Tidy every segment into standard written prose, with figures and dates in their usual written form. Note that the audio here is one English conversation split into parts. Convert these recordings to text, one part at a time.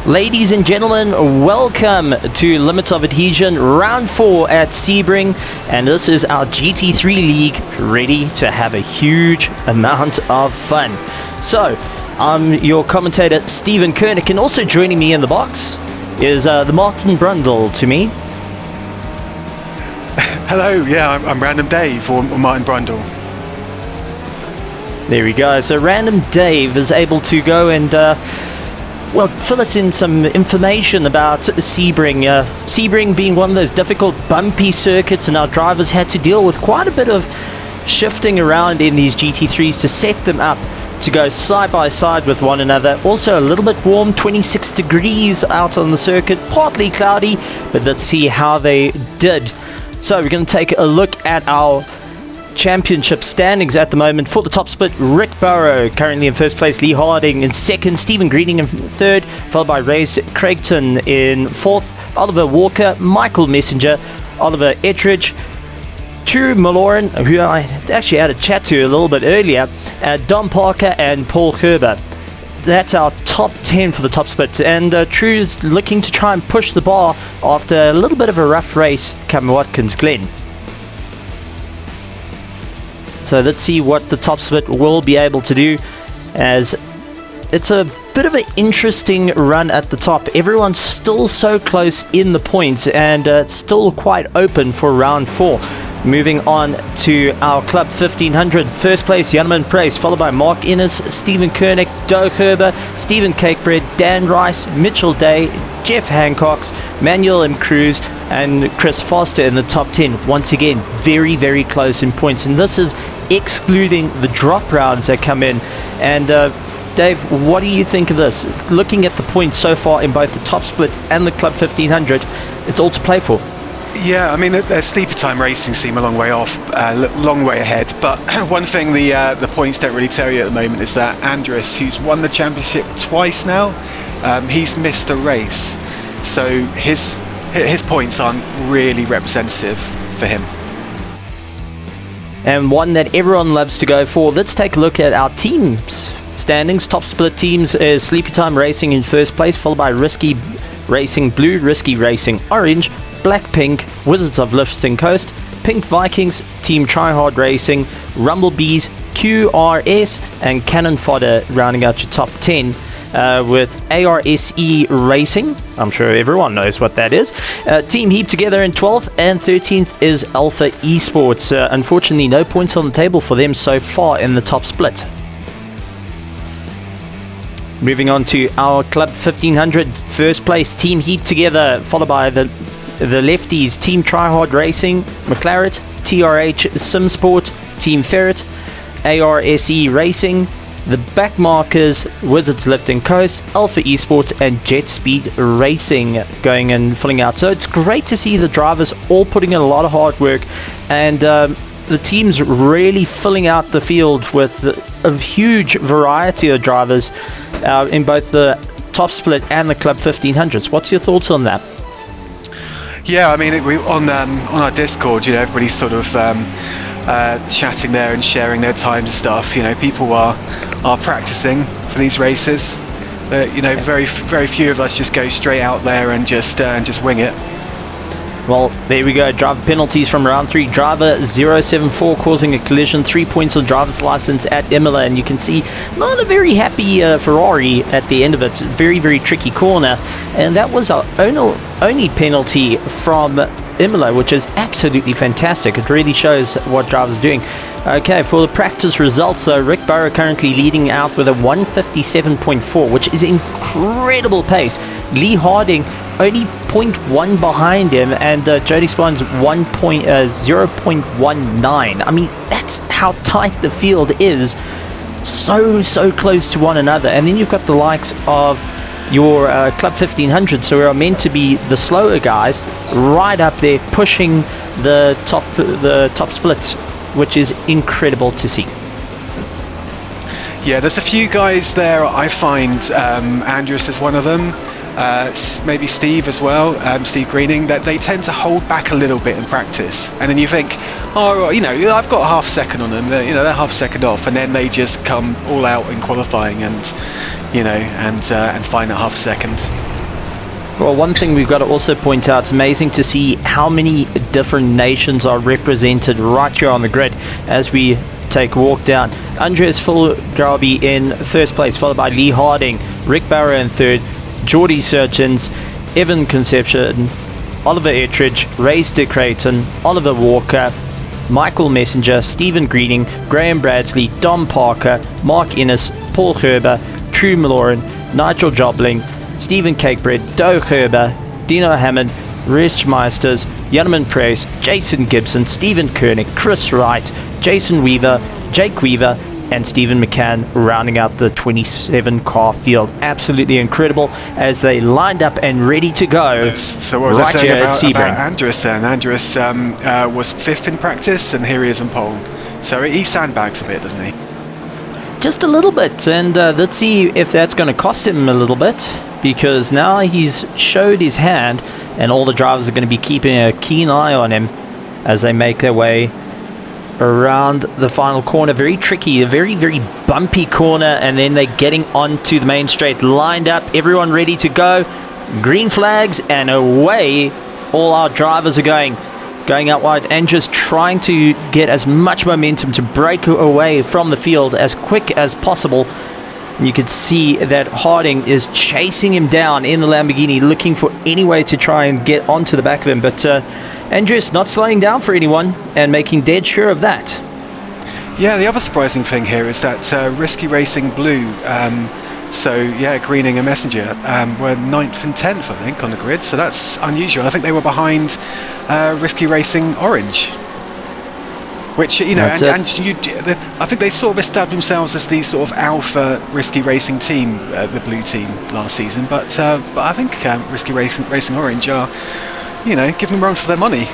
Ladies and gentlemen, welcome to Limits of Adhesion, round 4 at Sebring, and this is our GT3 league, ready to have a huge amount of fun. So, I'm your commentator, Stephen Koenig, and also joining me in the box is the Martin Brundle to me. Hello, yeah, I'm Random Dave, or Martin Brundle. There we go. So Random Dave is able to go and fill us in some information about Sebring. Sebring being one of those difficult, bumpy circuits, and our drivers had to deal with quite a bit of shifting around in these GT3s to set them up to go side by side with one another. Also a little bit warm, 26 degrees out on the circuit, partly cloudy, but let's see how they did. So we're going to take a look at our championship standings at the moment. For the top split, Rick Burrow currently in first place, Lee Harding in second, Stephen Greening in third, followed by Race Craigton in fourth, Oliver Walker, Michael Messenger, Oliver Ettridge, Drew Malloran, who I actually had a chat to a little bit earlier, Don Parker and Paul Gerber. That's our top 10 for the top split, and Drew's looking to try and push the bar after a little bit of a rough race come Watkins Glen. So let's see what the top split will be able to do, as it's a bit of an interesting run at the top. Everyone's still so close in the points, and it's still quite open for round 4. Moving on to our Club 1500. First place, Janneman Price, followed by Mark Innis, Stephen Koenig, Doug Herber, Stephen Cakebread, Dan Rice, Mitchell Day, Jeff Hancocks, Manuel M. Cruz, and Chris Foster in the top 10. Once again, very, very close in points. And this is excluding the drop rounds that come in. And Dave, what do you think of this? Looking at the points so far in both the top split and the Club 1500, it's all to play for. Yeah, I mean, the sleeper time racing seem a long way off, long way ahead. But one thing the points don't really tell you at the moment is that Andres, who's won the championship twice now, he's missed a race, so his points aren't really representative for him. And one that everyone loves to go for. Let's take a look at our teams standings. Top split teams is Sleepy Time Racing in first place, followed by Risky Racing Blue, Risky Racing Orange, Black Pink, Wizards of Lifting Coast, Pink Vikings, Team Tryhard Racing, Rumblebees, QRS, and Cannon Fodder rounding out your top 10. With ARSE Racing, I'm sure everyone knows what that is. Team Heap Together in 12th, and 13th is Alpha Esports. Unfortunately, no points on the table for them so far in the top split. Moving on to our Club 1500, first place Team Heap Together, followed by the lefties, Team Tryhard Racing, McLaren, TRH Simsport, Team Ferret, ARSE Racing, the Backmarkers, Wizards Lifting Coast, Alpha Esports, and Jet Speed Racing going and filling out. So it's great to see the drivers all putting in a lot of hard work, and the teams really filling out the field with a huge variety of drivers in both the top split and the Club 1500s. What's your thoughts on that? Yeah, I mean, on our Discord, you know, everybody's sort of chatting there and sharing their times and stuff. You know, people are practicing for these races. You know, very few of us just go straight out there and just wing it. Well, there we go. Driver penalties from round 3. Driver 074 causing a collision. 3 points on driver's license at Imola, and you can see not a very happy Ferrari at the end of it. Very, very tricky corner, and that was our only penalty from Imola, which is absolutely fantastic. It really shows what drivers are doing. Okay, for the practice results, Rick Burrow currently leading out with a 157.4, which is incredible pace. Lee Harding only 0.1 behind him, and Jody Spawn's 0.19. I mean, that's how tight the field is. So close to one another. And then you've got the likes of your Club 1500, so we are meant to be the slower guys, right up there pushing the top splits, which is incredible to see. Yeah, there's a few guys there. I find Andrews is one of them. Maybe Steve as well, Steve Greening, that they tend to hold back a little bit in practice, and then you think, oh, you know, I've got a half second on them, they're half a second off, and then they just come all out in qualifying and, you know, and find that half a second. Well, one thing we've got to also point out, it's amazing to see how many different nations are represented right here on the grid as we take a walk down. Andreas Fulgrabi in first place, followed by Lee Harding, Rick Barrow in third, Geordie Surgeons, Evan Conception, Oliver Ettridge, Ray De Creighton, Oliver Walker, Michael Messenger, Stephen Greening, Graham Bradsley, Dom Parker, Mark Innis, Paul Gerber, True Maloran, Nigel Jobling, Stephen Cakebread, Doe Gerber, Dino Hammond, Rich Meisters, Janneman Price, Jason Gibson, Stephen Koenig, Chris Wright, Jason Weaver, Jake Weaver, and Stephen McCann rounding out the 27 car field. Absolutely incredible as they lined up and ready to go. So what was right I saying about Sebring. Andres then? Andres was 5th in practice, and here he is on pole. So he sandbags a bit, doesn't he? Just a little bit, and let's see if that's going to cost him a little bit, because now he's showed his hand and all the drivers are going to be keeping a keen eye on him as they make their way around the final corner. Very tricky, a very bumpy corner, and then they're getting onto the main straight, lined up, everyone ready to go, green flags, and away all our drivers are going out wide and just trying to get as much momentum to break away from the field as quick as possible. You can see that Harding is chasing him down in the Lamborghini, looking for any way to try and get onto the back of him, but Andreas not slowing down for anyone and making dead sure of that. Yeah, the other surprising thing here is that Risky Racing Blue, Greening and Messenger were 9th and 10th, I think, on the grid, so that's unusual. I think they were behind Risky Racing Orange, which, you know, I think they sort of established themselves as the sort of alpha Risky Racing team, the blue team last season, but I think Risky Racing Orange are, you know, giving them a run for their money.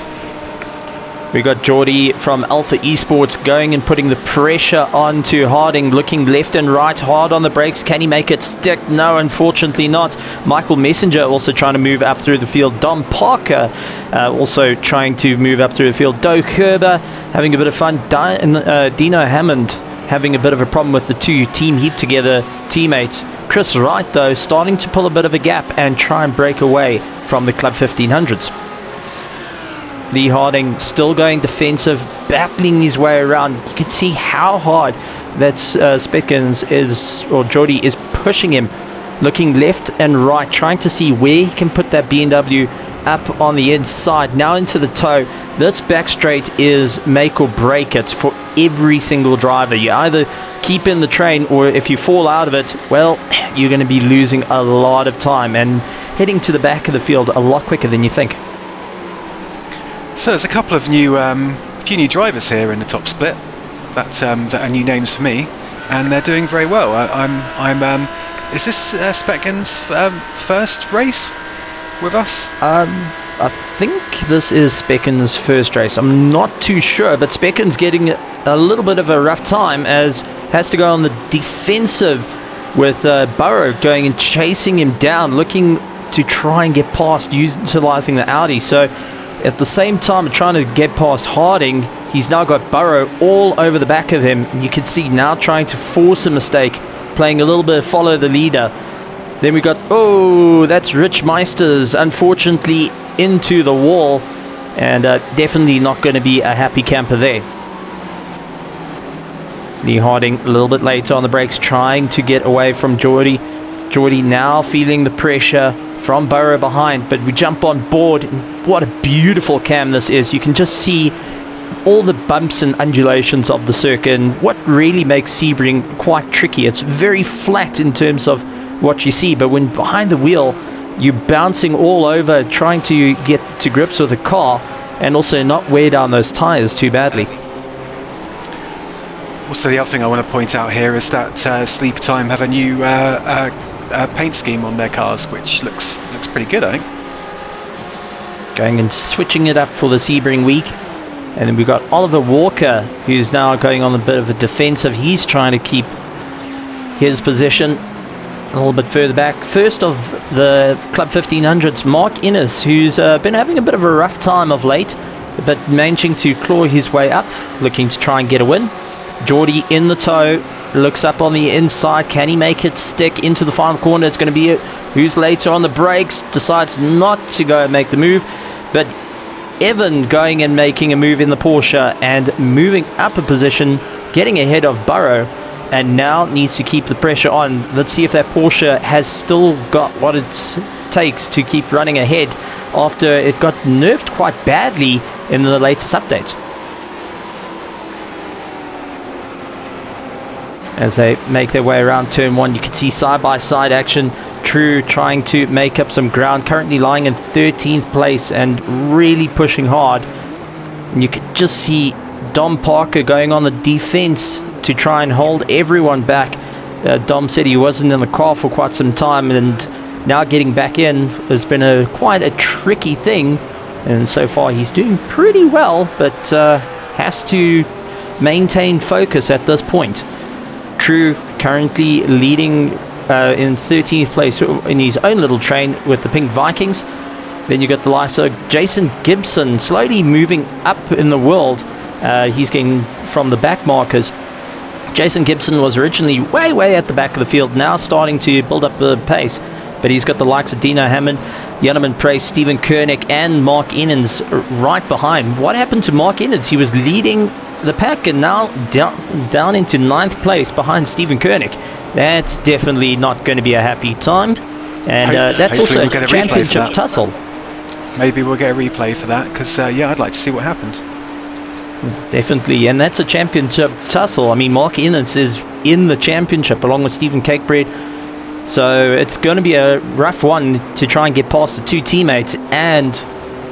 We got Geordie from Alpha Esports going and putting the pressure onto Harding, looking left and right, hard on the brakes. Can he make it stick? No, unfortunately not. Michael Messenger also trying to move up through the field. Dom Parker also trying to move up through the field. Doe Gerber having a bit of fun. Dino Hammond having a bit of a problem with the two team heap together teammates. Chris Wright, though, starting to pull a bit of a gap and try and break away from the Club 1500s. Lee Harding still going defensive, battling his way around. You can see how hard that Speckens Geordie is pushing him, looking left and right, trying to see where he can put that BMW up on the inside. Now into the toe. This back straight is make or break it for every single driver. You either keep in the train, or if you fall out of it, well, you're going to be losing a lot of time and heading to the back of the field a lot quicker than you think. So there's a couple of few new drivers here in the top split that are new names for me, and they're doing very well. Is this Speckens' first race with us? I think this is Speckens' first race. I'm not too sure, but Speckens getting a little bit of a rough time as has to go on the defensive with Burrow going and chasing him down, looking to try and get past, utilising the Audi. So at the same time trying to get past Harding, he's now got Burrow all over the back of him. You can see now trying to force a mistake, playing a little bit of follow the leader. Then we got, that's Rich Meisters, unfortunately into the wall, and definitely not going to be a happy camper there. Lee Harding a little bit later on the brakes, trying to get away from Geordie. Geordie now feeling the pressure from Burrow behind, but we jump on board. What a beautiful cam this is. You can just see all the bumps and undulations of the circuit, and what really makes Sebring quite tricky. It's very flat in terms of what you see, but when behind the wheel you're bouncing all over, trying to get to grips with the car and also not wear down those tires too badly. Also, the other thing I want to point out here is that Sleep Time have a new paint scheme on their cars, which looks pretty good, I think. Going and switching it up for the Sebring week. And then we've got Oliver Walker, who's now going on a bit of a defensive. He's trying to keep his position a little bit further back. First of the Club 1500s, Mark Innis, who's been having a bit of a rough time of late, but managing to claw his way up, looking to try and get a win. Geordie in the tow, looks up on the inside. Can he make it stick into the final corner? It's going to be who's later on the brakes. Decides not to go and make the move. But Evan going and making a move in the Porsche and moving up a position, getting ahead of Burrow, and now needs to keep the pressure on. Let's see if that Porsche has still got what it takes to keep running ahead after it got nerfed quite badly in the latest updates. As they make their way around turn 1, you can see side-by-side action. True trying to make up some ground, currently lying in 13th place and really pushing hard. And you can just see Dom Parker going on the defense to try and hold everyone back. Dom said he wasn't in the car for quite some time, and now getting back in has been quite a tricky thing. And so far he's doing pretty well, but has to maintain focus at this point. True currently leading in 13th place in his own little train with the Pink Vikings. Then you got the likes of Jason Gibson slowly moving up in the world. He's getting from the Backmarkers. Jason Gibson was originally way at the back of the field, now starting to build up the pace. But he's got the likes of Dino Hammond, Jonathan Price, Stephen Koenig, and Mark Innis right behind. What happened to Mark Innis? He was leading the pack and now down into 9th place behind Stephen Koenig. That's definitely not going to be a happy time. And that's also a championship tussle. Maybe we'll get a replay for that, because yeah, I'd like to see what happened. Definitely, and that's a championship tussle. I mean, Mark Innis is in the championship along with Stephen Cakebread. So it's going to be a rough one to try and get past the two teammates and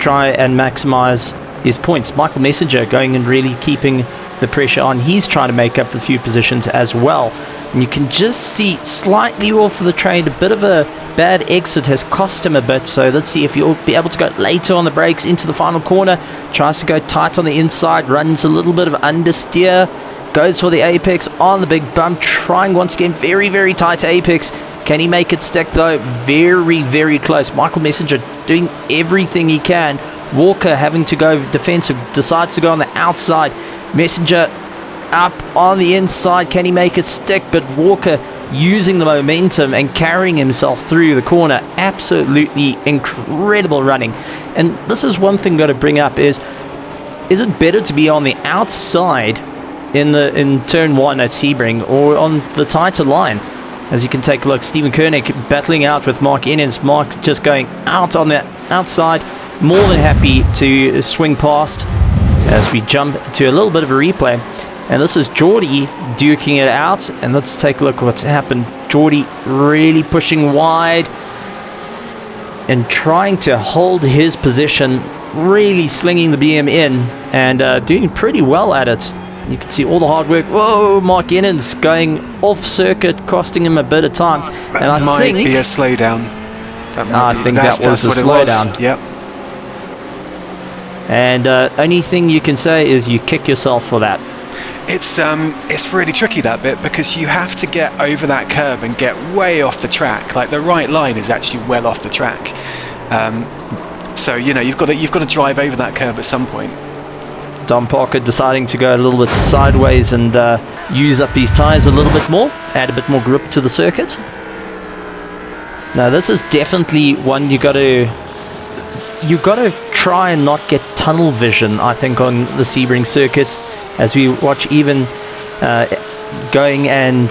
try and maximize his points. Michael Messenger going and really keeping the pressure on. He's trying to make up a few positions as well. And you can just see slightly off of the train, a bit of a bad exit has cost him a bit. So let's see if he'll be able to go later on the brakes into the final corner. Tries to go tight on the inside, runs a little bit of understeer, goes for the apex on the big bump, trying once again very tight apex. Can he make it stick though? Very close. Michael Messenger doing everything he can. Walker having to go defensive, decides to go on the outside. Messenger up on the inside. Can he make it stick? But Walker using the momentum and carrying himself through the corner. Absolutely incredible running. And this is one thing got to bring up is it better to be on the outside in turn 1 at Sebring or on the tighter line? As you can take a look, Stephen Koenig battling out with Mark Innis. Mark just going out on the outside, more than happy to swing past. As we jump to a little bit of a replay, and this is Geordie duking it out, and let's take a look at what's happened. Geordie really pushing wide and trying to hold his position, really slinging the BM in and doing pretty well at it. You can see all the hard work. Whoa, Mark Innis going off circuit, costing him a bit of time. That and might be a slowdown. I think that was a slowdown. Yep. And only thing you can say is you kick yourself for that. It's really tricky, that bit, because you have to get over that curb and get way off the track. Like, the right line is actually well off the track. So you know you've got to drive over that curb at some point. Dom Parker deciding to go a little bit sideways and use up his tyres a little bit more, add a bit more grip to the circuit. Now this is definitely one you got to try and not get tunnel vision, I think, on the Sebring circuit, as we watch even going and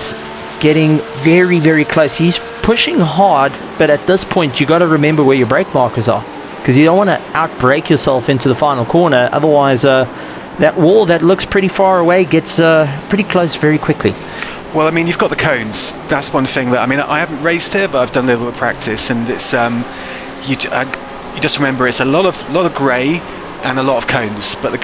getting very close. He's pushing hard, but at this point you got to remember where your brake markers are, because you don't want to outbrake yourself into the final corner. Otherwise that wall that looks pretty far away gets pretty close very quickly. Well, I mean, you've got the cones. That's one thing that, I mean, I haven't raced here, but I've done a little bit of practice, and it's you just remember it's a lot of grey and a lot of cones, but the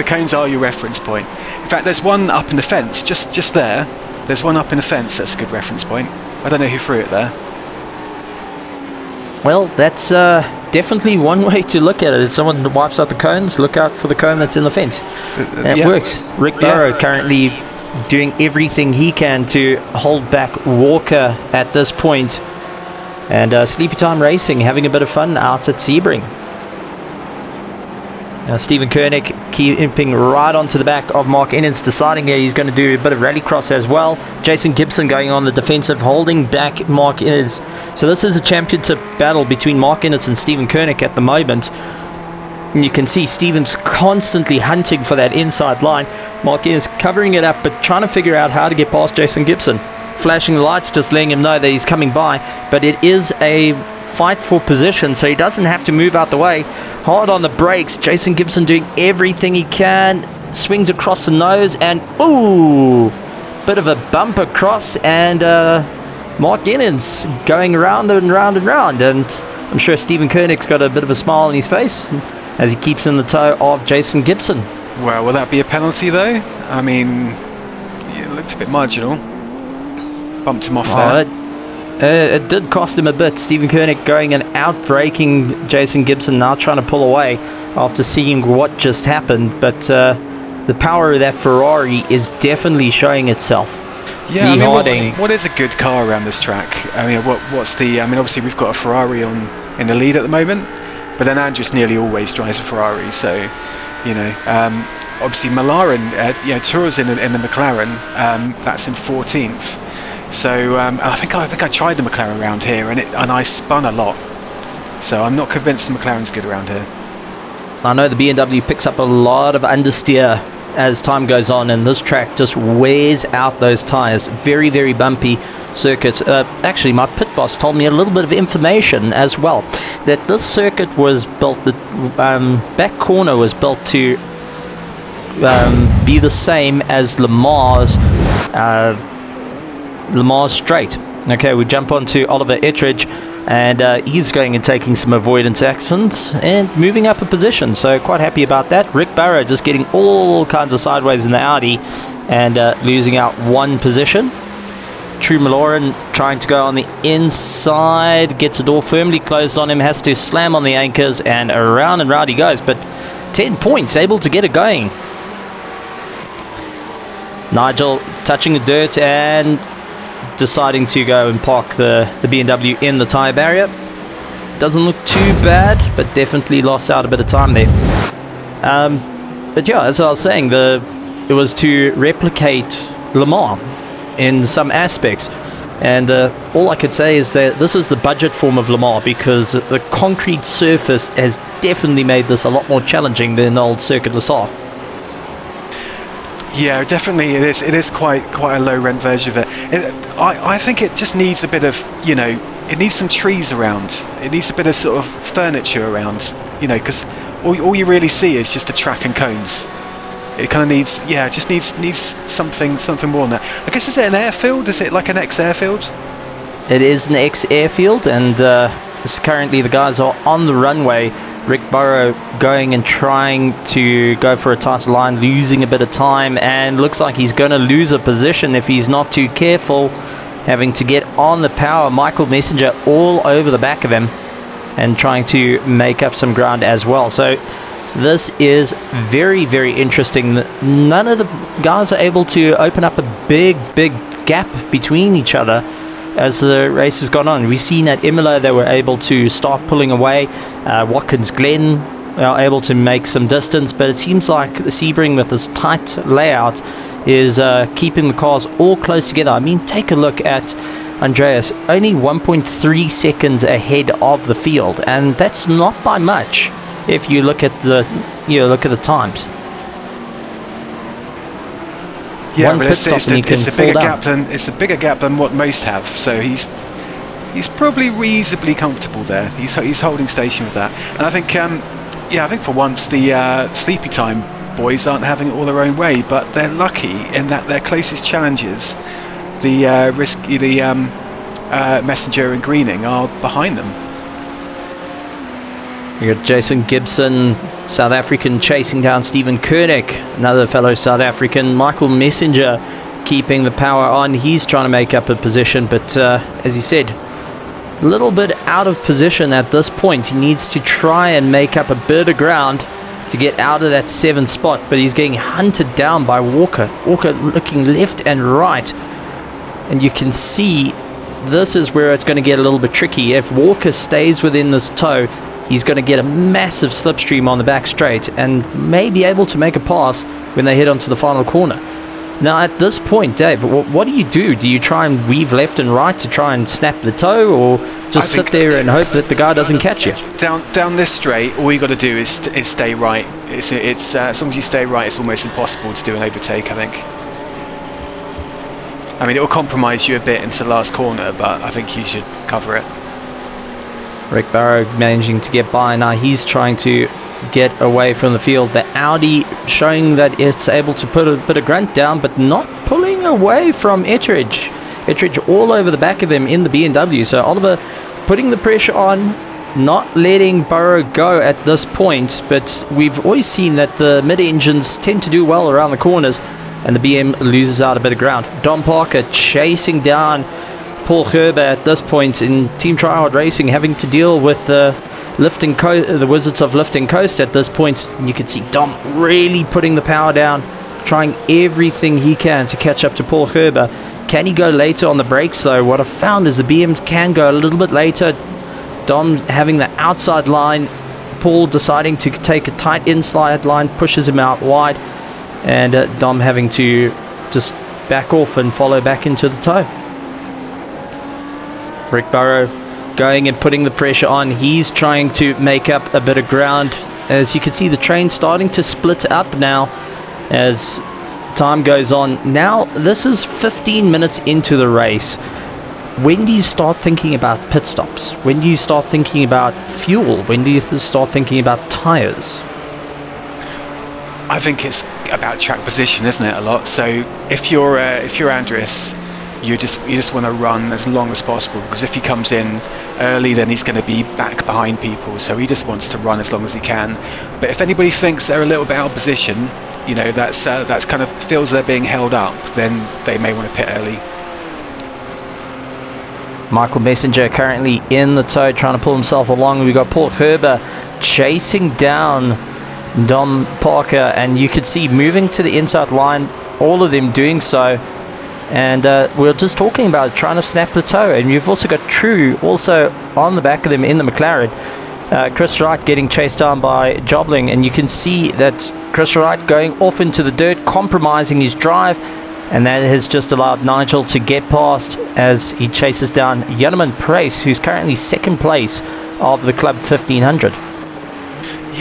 cones are your reference point. In fact, there's one up in the fence, just there. There's one up in the fence that's a good reference point. I don't know who threw it there. Well, that's definitely one way to look at it. If someone wipes out the cones, look out for the cone that's in the fence. That works. Rick Burrow currently doing everything he can to hold back Walker at this point. And Sleepy Time Racing having a bit of fun out at Sebring. Stephen Koenig keeping right onto the back of Mark Innis, deciding that he's going to do a bit of rallycross as well. Jason Gibson going on the defensive, holding back Mark Innis. So this is a championship battle between Mark Innis and Stephen Koenig at the moment. And you can see Stephen's constantly hunting for that inside line. Mark Innis covering it up, but trying to figure out how to get past Jason Gibson. Flashing the lights, just letting him know that he's coming by. But it is a fight for position, so he doesn't have to move out the way. Hard on the brakes. Jason Gibson doing everything he can. Swings across the nose, and ooh, bit of a bump across, and Mark Innis going round and round and round. And I'm sure Stephen Koenig's got a bit of a smile on his face as he keeps in the toe of Jason Gibson. Well, will that be a penalty though? I mean, it looks a bit marginal. Bumped him off there. It did cost him a bit. Stephen Koenig going and out-braking Jason Gibson, now trying to pull away after seeing what just happened. But the power of that Ferrari is definitely showing itself. Yeah, I mean, what is a good car around this track? I mean, what's the? I mean, obviously we've got a Ferrari in the lead at the moment, but then Andrews nearly always drives a Ferrari. So, you know, obviously McLaren, Tour's in the McLaren. That's in 14th. So I think I tried the McLaren around here, and I spun a lot. So I'm not convinced the McLaren's good around here. I know the BMW picks up a lot of understeer as time goes on, and this track just wears out those tyres. Very, very bumpy circuit. Actually, my pit boss told me a little bit of information as well, that this circuit was built, the back corner was built to be the same as Le Mans straight. Okay, we jump on to Oliver Ettridge, and he's going and taking some avoidance actions and moving up a position, so quite happy about that. Rick Barrow just getting all kinds of sideways in the Audi and losing out one position. True Malloran trying to go on the inside, gets the door firmly closed on him, has to slam on the anchors, and around and round he goes, but 10 points, able to get it going. Nigel touching the dirt and deciding to go and park the BMW in the tyre barrier. Doesn't look too bad, but definitely lost out a bit of time there. But yeah, as I was saying, it was to replicate Le Mans in some aspects, and all I could say is that this is the budget form of Le Mans, because the concrete surface has definitely made this a lot more challenging than old Circuit Le Soft. Yeah, definitely it is. It is quite a low rent version of it. I think it just needs a bit of, it needs some trees around. It needs a bit of sort of furniture around, because all you really see is just the track and cones. It kind of needs, just needs something more than that. I guess, is it an airfield? Is it like an ex-airfield? It is an ex-airfield, and currently the guys are on the runway. Rick Burrow going and trying to go for a tighter line, losing a bit of time, and looks like he's going to lose a position if he's not too careful, having to get on the power. Michael Messenger all over the back of him and trying to make up some ground as well. So this is very, very interesting. None of the guys are able to open up a big gap between each other as the race has gone on. We've seen at Imola they were able to start pulling away. Watkins Glen are able to make some distance, but it seems like the Sebring with this tight layout is keeping the cars all close together. I mean, take a look at Andreas, only 1.3 seconds ahead of the field, and that's not by much if you look at the times. Yeah, but it's a bigger gap than what most have. So he's probably reasonably comfortable there. He's holding station with that. And I think for once the sleepy time boys aren't having it all their own way, but they're lucky in that their closest challengers, the Messenger and Greening, are behind them. You got Jason Gibson, South African, chasing down Stephen Koenig, another fellow South African. Michael Messenger keeping the power on. He's trying to make up a position, but as he said, a little bit out of position at this point. He needs to try and make up a bit of ground to get out of that 7th spot, but he's getting hunted down by Walker. Walker looking left and right, and you can see this is where it's going to get a little bit tricky. If Walker stays within this toe, he's going to get a massive slipstream on the back straight and may be able to make a pass when they head onto the final corner. Now at this point, Dave, what do? Do you try and weave left and right to try and snap the toe, or just sit there and hope that the guy doesn't catch you? Down this straight, all you got to do is stay right. It's as long as you stay right, it's almost impossible to do an overtake, I think. I mean, it will compromise you a bit into the last corner, but I think you should cover it. Rick Barrow managing to get by. Now he's trying to get away from the field. The Audi showing that it's able to put a bit of grunt down, but not pulling away from Ettridge. Ettridge all over the back of him in the BMW. So Oliver putting the pressure on, not letting Barrow go at this point, but we've always seen that the mid-engines tend to do well around the corners, and the BM loses out a bit of ground. Dom Parker chasing down Paul Gerber at this point in Team Tryhard Racing, having to deal with the Wizards of Lift and Coast at this point. And you can see Dom really putting the power down, trying everything he can to catch up to Paul Gerber. Can he go later on the brakes though? What I've found is the BMs can go a little bit later. Dom having the outside line, Paul deciding to take a tight inside line, pushes him out wide, and Dom having to just back off and follow back into the toe. Rick Barrow going and putting the pressure on. He's trying to make up a bit of ground. As you can see, the train starting to split up now as time goes on. Now this is 15 minutes into the race. When do you start thinking about pit stops? When do you start thinking about fuel? When do you start thinking about tires? I think it's about track position, isn't it, a lot? So if you're Andreas, you just want to run as long as possible, because if he comes in early, then he's going to be back behind people. So he just wants to run as long as he can. But if anybody thinks they're a little bit out of position, you know, that's kind of feels they're being held up, then they may want to pit early. Michael Messenger currently in the toe, trying to pull himself along. We've got Paul Gerber chasing down Dom Parker, and you could see moving to the inside line, all of them doing so. And we're just talking about trying to snap the toe. And you've also got True also on the back of them in the McLaren. Chris Wright getting chased down by Jobling, and you can see that Chris Wright going off into the dirt, compromising his drive, and that has just allowed Nigel to get past as he chases down Jonneman Price, who's currently second place of the Club 1500.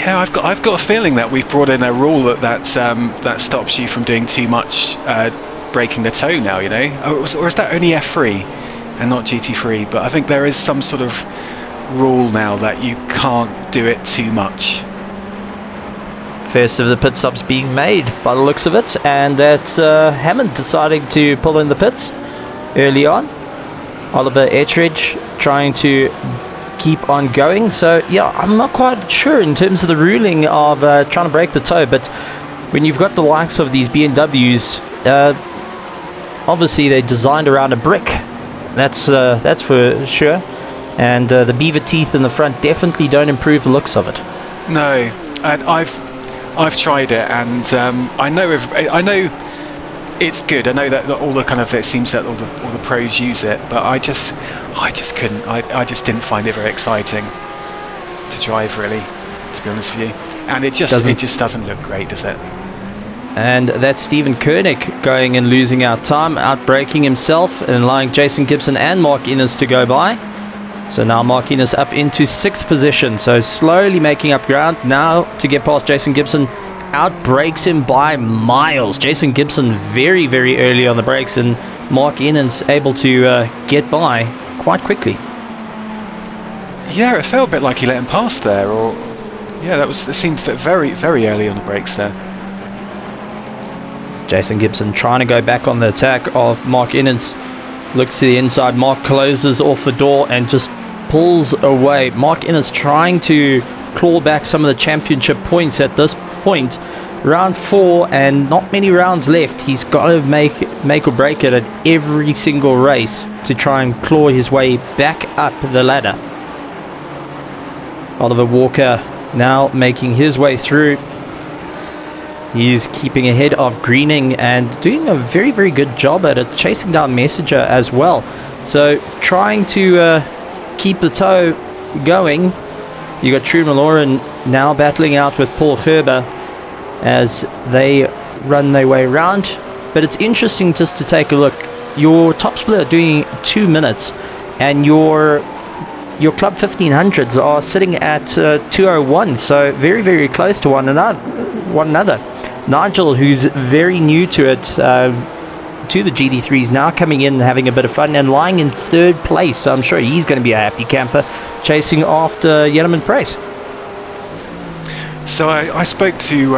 Yeah, I've got a feeling that we've brought in a rule that stops you from doing too much breaking the toe now, you know, or is that only F3 and not GT3? But I think there is some sort of rule now that you can't do it too much. First of the pit stops being made by the looks of it, and that's Hammond deciding to pull in the pits early on. Oliver Ettridge trying to keep on going. So yeah, I'm not quite sure in terms of the ruling of trying to break the toe, but when you've got the likes of these BMWs, obviously they're designed around a brick, that's for sure, and the beaver teeth in the front definitely don't improve the looks of it. No, and I've tried it, and I know it's good. I know that all the kind of, it seems that all the pros use it, but I just couldn't. I just didn't find it very exciting to drive, really, to be honest with you. And it just doesn't look great, does it? And that's Stephen Koenig going and losing out time, outbraking himself and allowing Jason Gibson and Mark Innis to go by. So now Mark Innis up into 6th position, so slowly making up ground now to get past Jason Gibson. Outbrakes him by miles. Jason Gibson very, very early on the brakes, and Mark Innis able to get by quite quickly. Yeah, it felt a bit like he let him pass there, or yeah, it seemed very, very early on the brakes there. Jason Gibson trying to go back on the attack of Mark Innis. Looks to the inside. Mark closes off the door and just pulls away. Mark Innis trying to claw back some of the championship points at this point. Round 4 and not many rounds left. He's got to make or break it at every single race to try and claw his way back up the ladder. Oliver Walker now making his way through. He's keeping ahead of Greening and doing a very, very good job at it, chasing down Messenger as well. So trying to keep the toe going, You got True Maloran now battling out with Paul Gerber as they run their way around. But it's interesting just to take a look. Your top split are doing 2 minutes, and your Club 1500s are sitting at 2:01, so very, very close to one another. Nigel, who's very new to it, to the GT3s, now coming in and having a bit of fun and lying in 3rd place, so I'm sure he's going to be a happy camper chasing after Yellowman Price. So I spoke to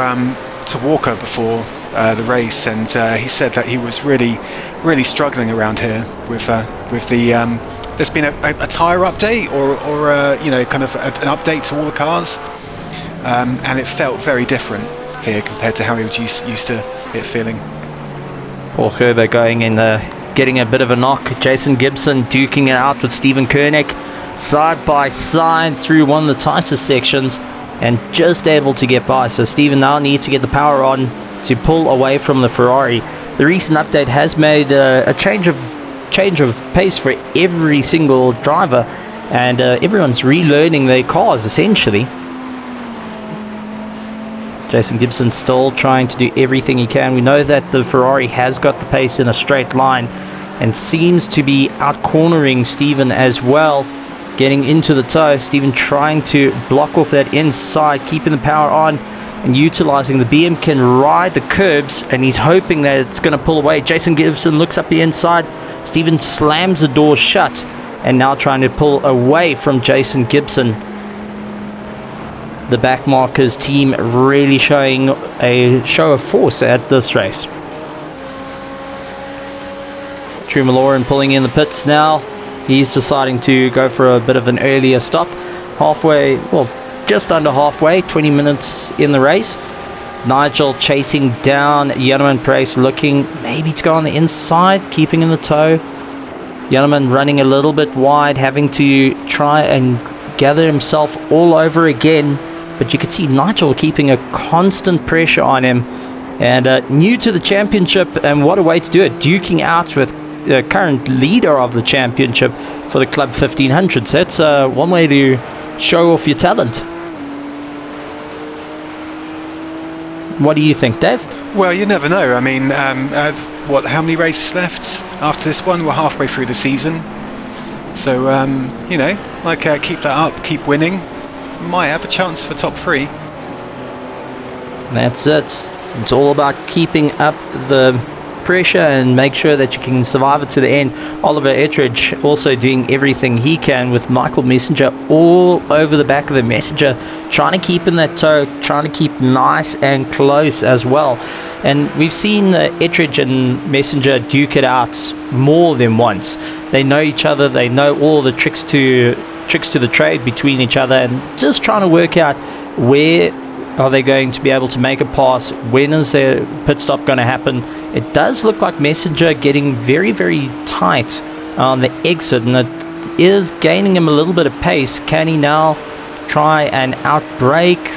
Walker before the race, and he said that he was really struggling around here with the there's been a tyre update or you know, kind of an update to all the cars, and it felt very different here compared to how he was used to it feeling. Paul Gerber going in, getting a bit of a knock. Jason Gibson duking it out with Stephen Koenig side by side through one of the tightest sections and just able to get by. So Stephen now needs to get the power on to pull away from the Ferrari. The recent update has made a change of pace for every single driver, and everyone's relearning their cars essentially. Jason Gibson still trying to do everything he can. We know that the Ferrari has got the pace in a straight line and seems to be out-cornering Stephen as well, getting into the toe. Stephen trying to block off that inside, keeping the power on and utilizing the BM can ride the curbs, and he's hoping that it's going to pull away. Jason Gibson looks up the inside. Stephen slams the door shut and now trying to pull away from Jason Gibson. The Backmarkers team really showing a show of force at this race. True Maloran pulling in the pits now. He's deciding to go for a bit of an earlier stop. Halfway, well, just under halfway, 20 minutes in the race. Nigel chasing down Yellowman Price, looking maybe to go on the inside, keeping in the toe. Yellowman running a little bit wide, having to try and gather himself all over again. But you could see Nigel keeping a constant pressure on him, and new to the championship, and what a way to do it, duking out with the current leader of the championship for the Club 1500s. That's one way to show off your talent. What do you think, Dave? Well, you never know. I mean, how many races left after this one? We're halfway through the season, so you know, like keep that up, keep winning. Might have a chance for top 3. That's it. It's all about keeping up the pressure and make sure that you can survive it to the end. Oliver Ettridge also doing everything he can with Michael Messenger all over the back of the Messenger, trying to keep in that toe, trying to keep nice and close as well. And we've seen Ettridge and Messenger duke it out more than once. They know each other, they know all the tricks to the trade between each other, and just trying to work out where are they going to be able to make a pass, when is their pit stop going to happen. It does look like Messenger getting very, very tight on the exit, and it is gaining him a little bit of pace. Can he now try and outbrake?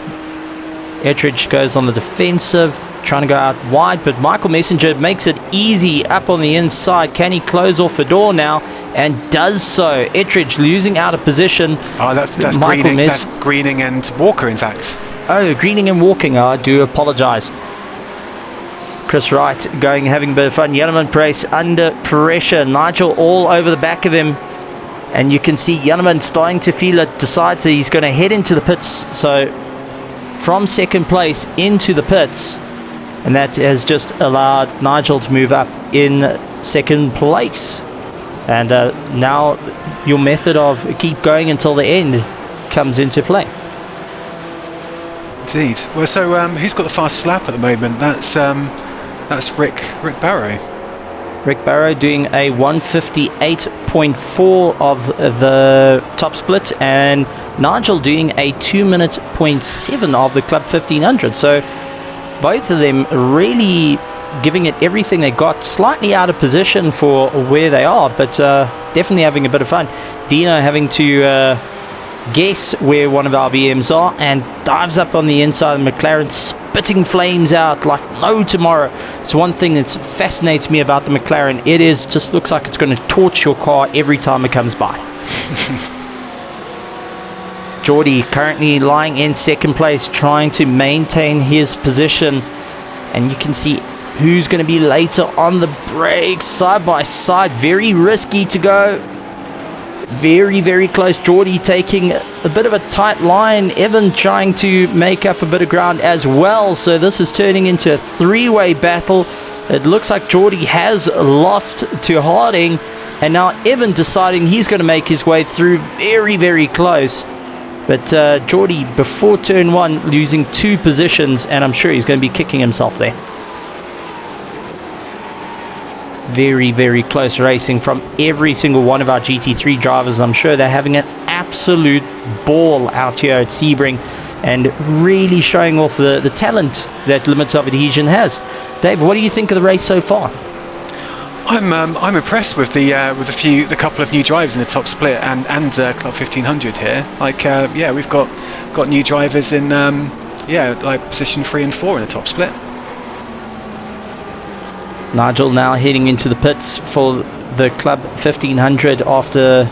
Ettridge goes on the defensive, trying to go out wide, but Michael Messenger makes it easy up on the inside. Can he close off the door now? And does so. Ettridge losing out of position. Oh, that's Greening. That's Greening and Walker, in fact. Oh, Greening and Walking. I do apologise. Chris Wright having a bit of fun. Yellowman Price under pressure. Nigel all over the back of him, and you can see Yellowman starting to feel it. Decides that he's going to head into the pits. So from second place into the pits, and that has just allowed Nigel to move up in second place. And now your method of keep going until the end comes into play. Indeed. Well, so who's got the fastest lap at the moment? That's Rick Barrow. Rick Barrow doing a 1:58.4 of the top split, and Nigel doing a 2:07 of the Club 1500. So both of them really giving it everything they got, slightly out of position for where they are, but definitely having a bit of fun. Dino having to guess where one of our BMs are and dives up on the inside of the McLaren, spitting flames out like no tomorrow. It's one thing that fascinates me about the McLaren. It is just looks like it's going to torch your car every time it comes by. Geordie currently lying in second place, trying to maintain his position. And you can see who's going to be later on the brakes, side by side. Very risky to go. Very, very close. Geordie taking a bit of a tight line. Evan trying to make up a bit of ground as well. So this is turning into a three-way battle. It looks like Geordie has lost to Harding. And now Evan deciding he's going to make his way through. Very, very close. But Geordie, before turn one, losing 2 positions. And I'm sure he's going to be kicking himself there. Very, very close racing from every single one of our GT3 drivers. I'm sure they're having an absolute ball out here at Sebring and really showing off the talent that Limits of Adhesion has. Dave, what do you think of the race so far? I'm impressed with the couple of new drivers in the top split and Club 1500 here. Like yeah, we've got new drivers in yeah, like position 3 and 4 in the top split. Nigel now heading into the pits for the Club 1500 after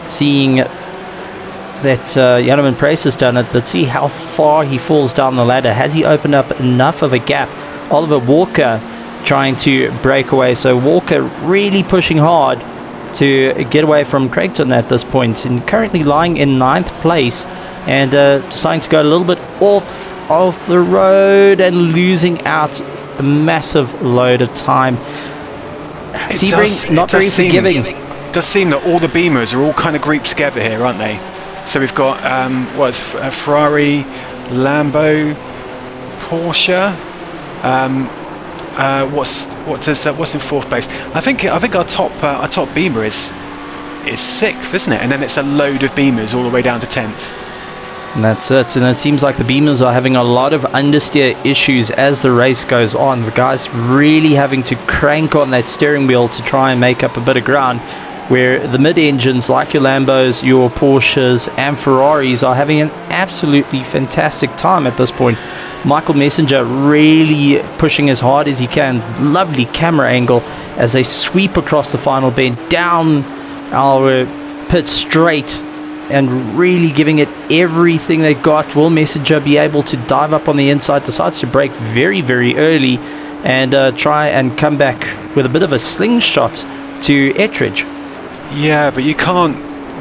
seeing that Janeman Price has done it. Let's see how far he falls down the ladder. Has he opened up enough of a gap? Oliver Walker trying to break away. So Walker really pushing hard to get away from Craigton at this point, and currently lying in 9th place and deciding to go a little bit off of the road and losing out a massive load of time. Sebring not very forgiving. It does seem that all the Beamers are all kind of grouped together here, aren't they? So we've got Ferrari, Lambo, Porsche. What's in 4th place? I think our top Beamer is 6th, isn't it? And then it's a load of Beamers all the way down to 10th. And that's it. And it seems like the Beamers are having a lot of understeer issues as the race goes on. The guys really having to crank on that steering wheel to try and make up a bit of ground, where the mid-engines like your Lambos, your Porsches and Ferraris are having an absolutely fantastic time at this point. Michael Messenger really pushing as hard as he can. Lovely camera angle as they sweep across the final bend down our pit straight and really giving it everything they got. Will Messenger be able to dive up on the inside? Decides to brake very, very early and try and come back with a bit of a slingshot to Ettridge. Yeah, but you can't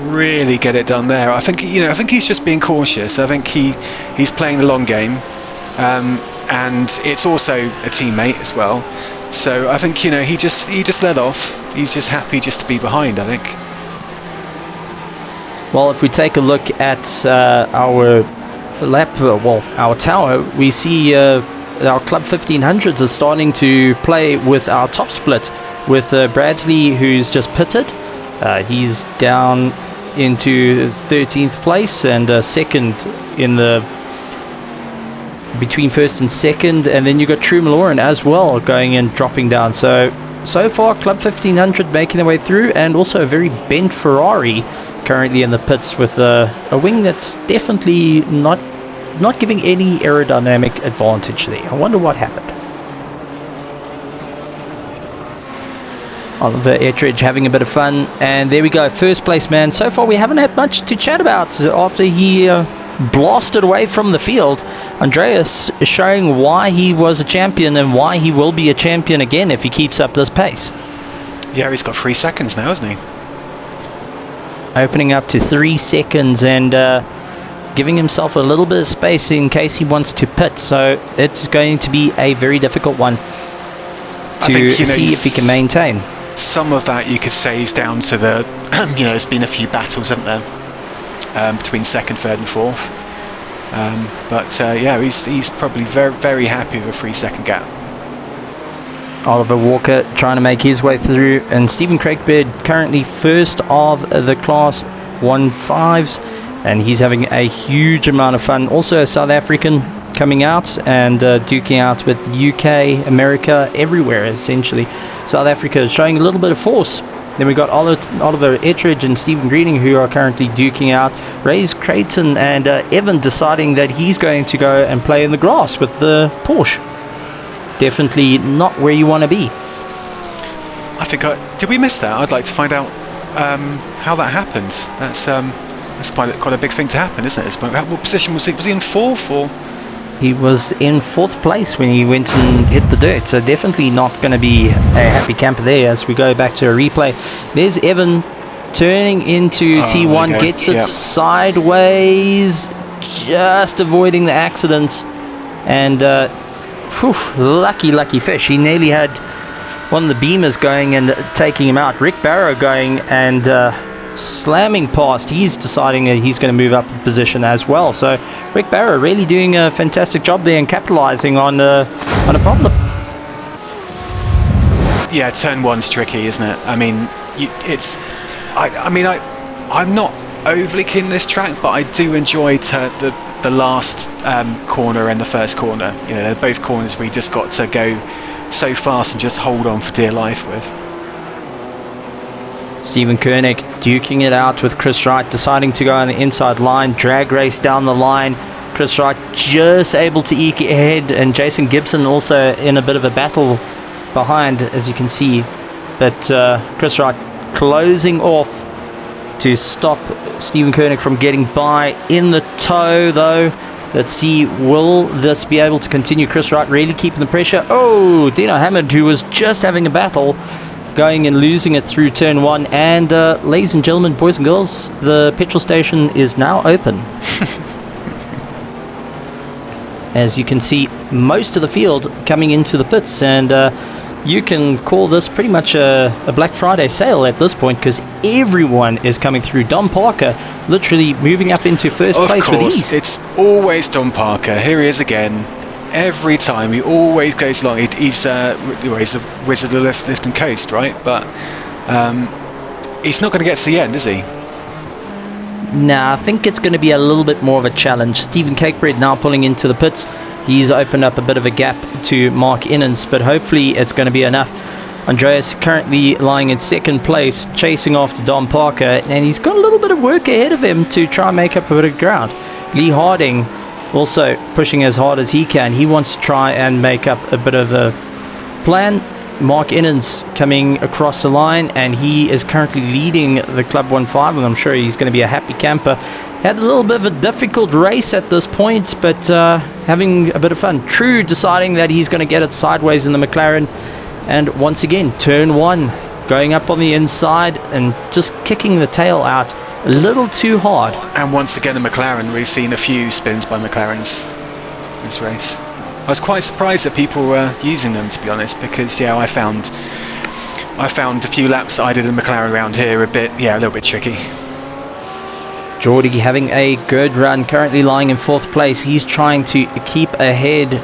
really get it done there. I think he's just being cautious. I think he's playing the long game, and it's also a teammate as well. So I think he just let off. He's just happy just to be behind, I think. Well, if we take a look at our our tower, we see our Club 1500s are starting to play with our top split with Bradley, who's just pitted. He's down into 13th place and second in the between 1st and 2nd, and then you got True Maloran as well going in, dropping down. So far Club 1500 making their way through, and also a very bent Ferrari currently in the pits with a wing that's definitely not giving any aerodynamic advantage there. I wonder what happened. Oliver Ettridge having a bit of fun, and there we go, 1st place man. So far we haven't had much to chat about after he blasted away from the field. Andreas is showing why he was a champion and why he will be a champion again if he keeps up this pace. Yeah, he's got 3 seconds now, hasn't he? Opening up to 3 seconds and giving himself a little bit of space in case he wants to pit. So it's going to be a very difficult one to see if he can maintain. Some of that you could say is down to the there's been a few battles, haven't there, between 2nd, 3rd and 4th. But yeah, he's probably very, very happy with a 3 second gap. Oliver Walker trying to make his way through, and Stephen Craigbeard currently 1st of the Class 1.5s, and he's having a huge amount of fun. Also a South African coming out and duking out with UK, America, everywhere essentially. South Africa is showing a little bit of force. Then we got Oliver Ettridge and Stephen Greening, who are currently duking out. Ray Creighton and Evan deciding that he's going to go and play in the grass with the Porsche. Definitely not where you want to be. I think did we miss that? I'd like to find out how that happens. That's That's quite a big thing to happen, isn't it? What position was he? Was he in 4th or? He was in 4th place when he went and hit the dirt, so definitely not going to be a happy camper there. As we go back to a replay, there's Evan turning into T1, gets it sideways, just avoiding the accidents, and lucky fish. He nearly had one of the beamers going and taking him out. Rick Barrow going and slamming past. He's deciding that he's going to move up a position as well. So Rick Barrow really doing a fantastic job there and capitalizing on a problem. Yeah, turn 1's tricky, isn't it? I mean, I'm not overly keen on this track, but I do enjoy the last corner and the first corner. You know, they're both corners we just got to go so fast and just hold on for dear life with. Stephen Koenig duking it out with Chris Wright, deciding to go on the inside line, drag race down the line. Chris Wright just able to eke ahead, and Jason Gibson also in a bit of a battle behind, as you can see. But Chris Wright closing off to stop Stephen Koenig from getting by in the tow, though. Let's see, will this be able to continue? Chris Wright really keeping the pressure. Oh, Dino Hammond, who was just having a battle, going and losing it through turn 1. And ladies and gentlemen, boys and girls, the petrol station is now open. As you can see, most of the field coming into the pits, and you can call this pretty much a Black Friday sale at this point, because everyone is coming through. Don Parker literally moving up into first place with ease. It's always Don Parker. Here he is again. Every time he always goes along. He's a wizard of lift and coast, right? But he's not going to get to the end, is he? Nah, I think it's going to be a little bit more of a challenge. Stephen Cakebread now pulling into the pits. He's opened up a bit of a gap to Mark Innis, but hopefully it's going to be enough. Andreas currently lying in 2nd place, chasing after Don Parker, and he's got a little bit of work ahead of him to try and make up a bit of ground. Lee Harding also pushing as hard as he can. He wants to try and make up a bit of a plan. Mark Innis coming across the line, and he is currently leading the Club 1.5, and I'm sure he's going to be a happy camper. Had a little bit of a difficult race at this point, but having a bit of fun. True deciding that he's going to get it sideways in the McLaren, and once again, turn 1, going up on the inside and just kicking the tail out a little too hard. And once again, the McLaren, we've seen a few spins by McLarens this race. I was quite surprised that people were using them, to be honest, because I found a few laps that I did in McLaren around here a little bit tricky. Geordie having a good run, currently lying in 4th place. He's trying to keep ahead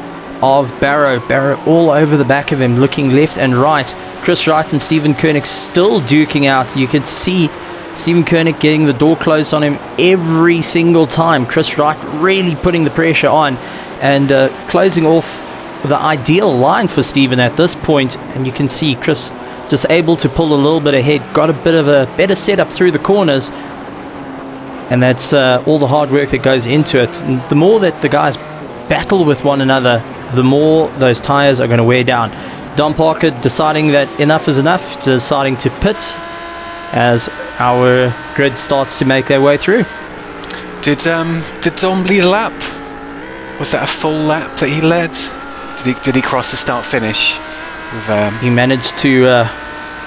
of Barrow. Barrow all over the back of him, looking left and right. Chris Wright and Stephen Koenig still duking out. You can see Stephen Koenig getting the door closed on him every single time. Chris Wright really putting the pressure on and closing off the ideal line for Stephen at this point. And you can see Chris just able to pull a little bit ahead, got a bit of a better setup through the corners. And that's all the hard work that goes into it. And the more that the guys battle with one another, the more those tyres are going to wear down. Don Parker deciding that enough is enough, deciding to pit as our grid starts to make their way through. Did Dom lead a lap? Was that a full lap that he led? Did he cross the start finish? He managed to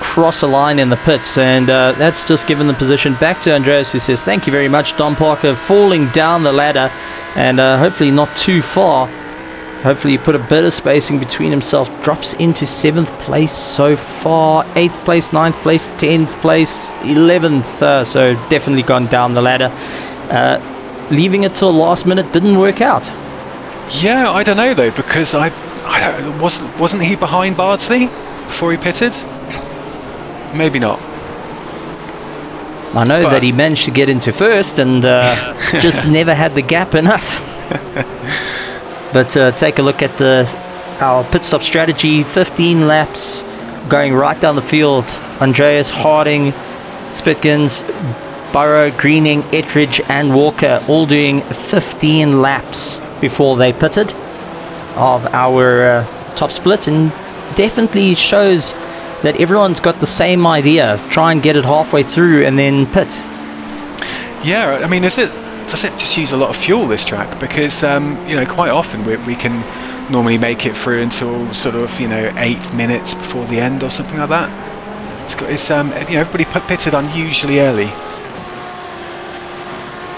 cross a line in the pits, and that's just given the position back to Andreas, who says thank you very much. Don Parker falling down the ladder, and hopefully not too far. Hopefully he put a bit of spacing between himself. Drops into 7th place so far. 8th place, 9th place, 10th place, 11th. So definitely gone down the ladder. Leaving it till last minute didn't work out. Yeah, I don't know though, because wasn't he behind Bardsley before he pitted? Maybe not. I know that he managed to get into first and just never had the gap enough. But take a look at our pit stop strategy. 15 laps going right down the field. Andreas, Harding, Spitkins, Burrow, Greening, Ettridge and Walker all doing 15 laps before they pitted of our top split, and definitely shows that everyone's got the same idea. Try and get it halfway through and then pit. Yeah, I mean, does it just use a lot of fuel, this track? Because you know, quite often we can normally make it through until sort of, you know, 8 minutes before the end or something like that. It's you know, everybody pitted unusually early.